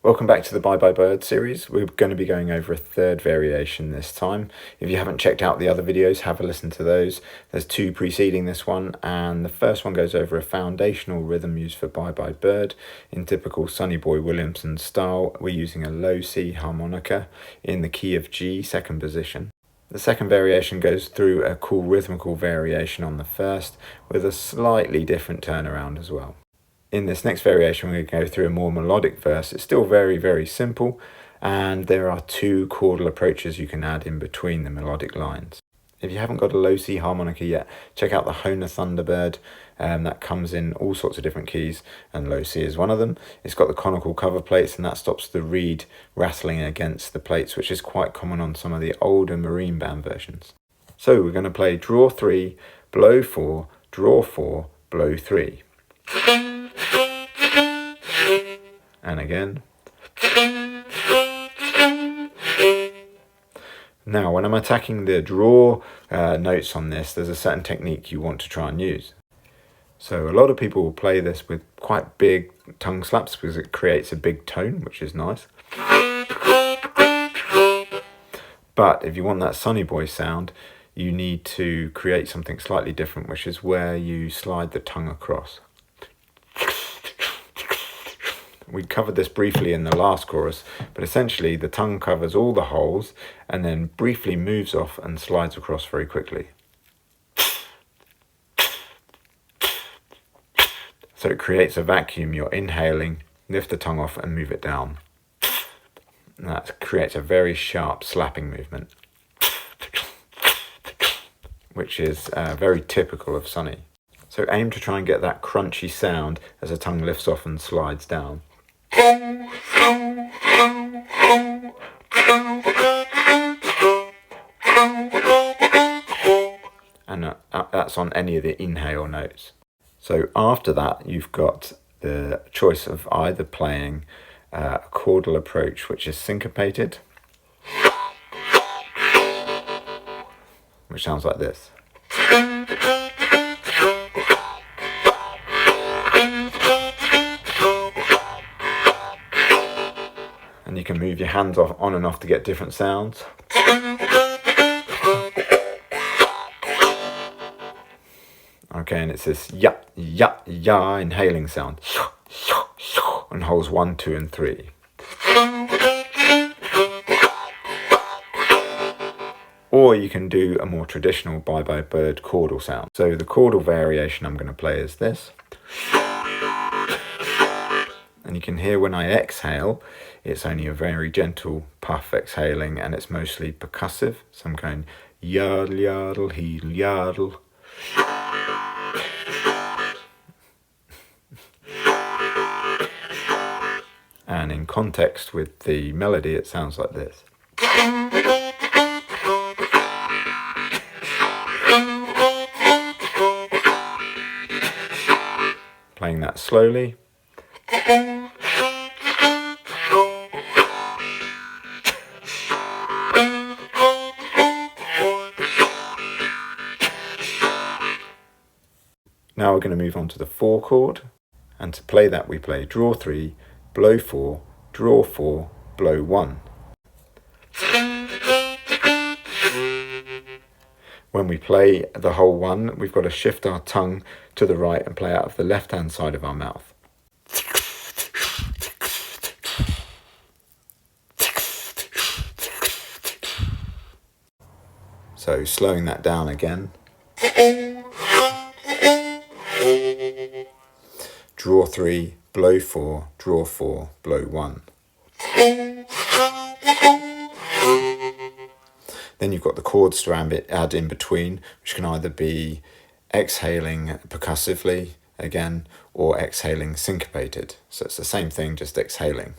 Welcome back to the Bye Bye Bird series. We're going to be going over a third variation this time. If you haven't checked out the other videos, have a listen to those. There's two preceding this one, and the first one goes over a foundational rhythm used for Bye Bye Bird. In typical Sonny Boy Williamson style, we're using a low C harmonica in the key of G, second position. The second variation goes through a cool rhythmical variation on the first, with a slightly different turnaround as well. In this next variation, we're going to go through a more melodic verse. It's still very, very simple, and there are two chordal approaches you can add in between the melodic lines. If you haven't got a low C harmonica yet, check out the Hohner Thunderbird. That comes in all sorts of different keys, and low C is one of them. It's got the conical cover plates, and that stops the reed rattling against the plates, which is quite common on some of the older marine band versions. So we're going to play draw 3, blow 4, draw 4, blow 3. And again. Now, when I'm attacking the draw notes on this, there's a certain technique you want to try and use. So a lot of people will play this with quite big tongue slaps because it creates a big tone, which is nice. But if you want that Sonny Boy sound, you need to create something slightly different, which is where you slide the tongue across. We covered this briefly in the last chorus, but essentially the tongue covers all the holes and then briefly moves off and slides across very quickly. So it creates a vacuum. You're inhaling, lift the tongue off and move it down. And that creates a very sharp slapping movement, which is very typical of Sonny. So aim to try and get that crunchy sound as the tongue lifts off and slides down. And that's on any of the inhale notes. So after that, you've got the choice of either playing a chordal approach, which is syncopated, which sounds like this. And you can move your hands off on and off to get different sounds. Okay, and it's this ya, ya, ya inhaling sound. And holds 1, 2, and 3. Or you can do a more traditional Bye Bye Bird chordal sound. So the chordal variation I'm going to play is this. And you can hear when I exhale, it's only a very gentle puff exhaling, and it's mostly percussive. So I'm going yardle, yardle, heedle, yardle. And in context with the melody, it sounds like this. Playing that slowly. Now we're going to move on to the 4 chord, and to play that we play draw 3, blow 4, draw 4, blow 1. When we play the whole one, we've got to shift our tongue to the right and play out of the left-hand side of our mouth. So slowing that down again. Draw 3, blow 4, draw 4, blow 1. Then you've got the chords to add in between, which can either be exhaling percussively again, or exhaling syncopated. So it's the same thing, just exhaling.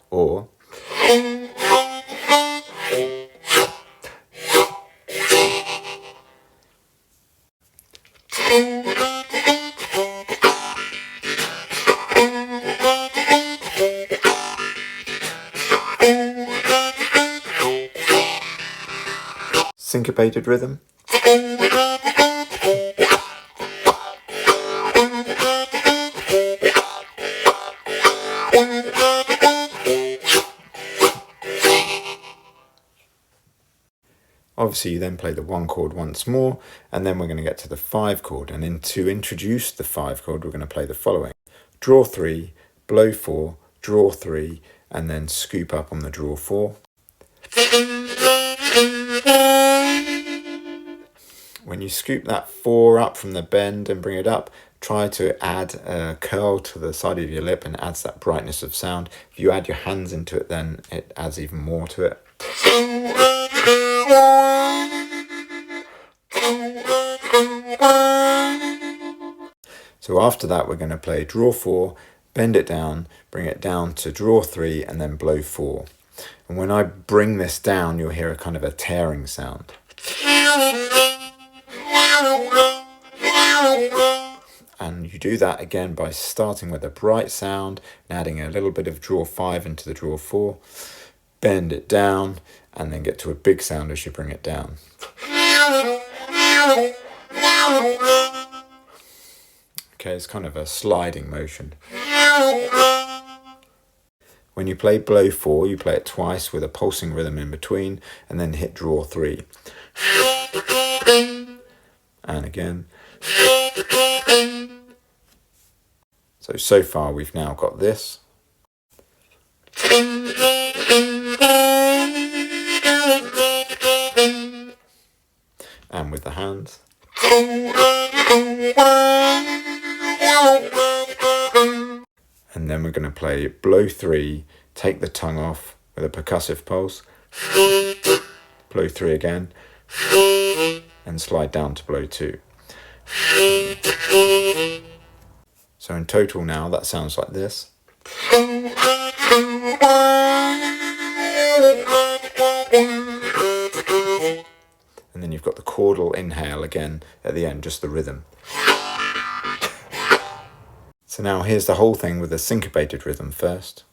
Or syncopated rhythm. Obviously you then play the 1 chord once more, and then we're going to get to the 5 chord, and to introduce the 5 chord we're going to play the following: draw 3, blow 4, draw 3, and then scoop up on the draw 4. When you scoop that 4 up from the bend and bring it up, try to add a curl to the side of your lip, and it adds that brightness of sound. If you add your hands into it, then it adds even more to it. So after that we're going to play draw 4, bend it down, bring it down to draw 3, and then blow 4. And when I bring this down, you'll hear a kind of a tearing sound. And you do that again by starting with a bright sound and adding a little bit of draw 5 into the draw 4, bend it down, and then get to a big sound as you bring it down. Okay, it's kind of a sliding motion. When you play blow 4, you play it twice with a pulsing rhythm in between, and then hit draw 3. And again. So far we've now got this. And with the hands. And then we're going to play blow 3, take the tongue off with a percussive pulse, blow 3 again, and slide down to blow 2. So in total now that sounds like this. And then you've got the chordal inhale again at the end, just the rhythm. So now here's the whole thing with a syncopated rhythm first.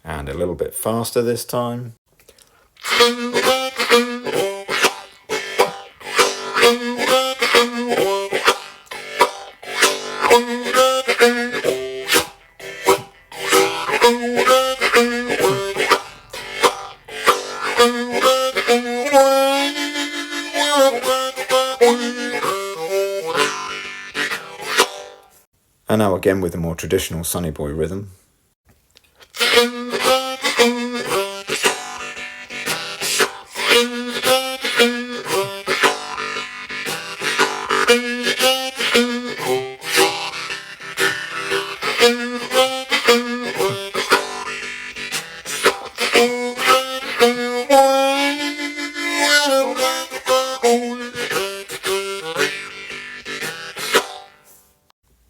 And a little bit faster this time. And now again with a more traditional Sonny Boy rhythm.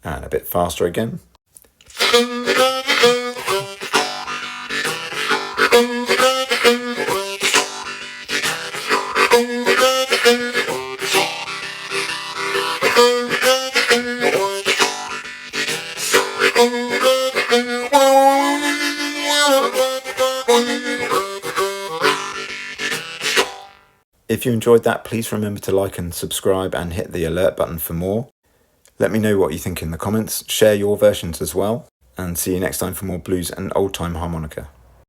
And a bit faster again. If you enjoyed that, please remember to like and subscribe and hit the alert button for more. Let me know what you think in the comments, share your versions as well, and see you next time for more blues and old time harmonica.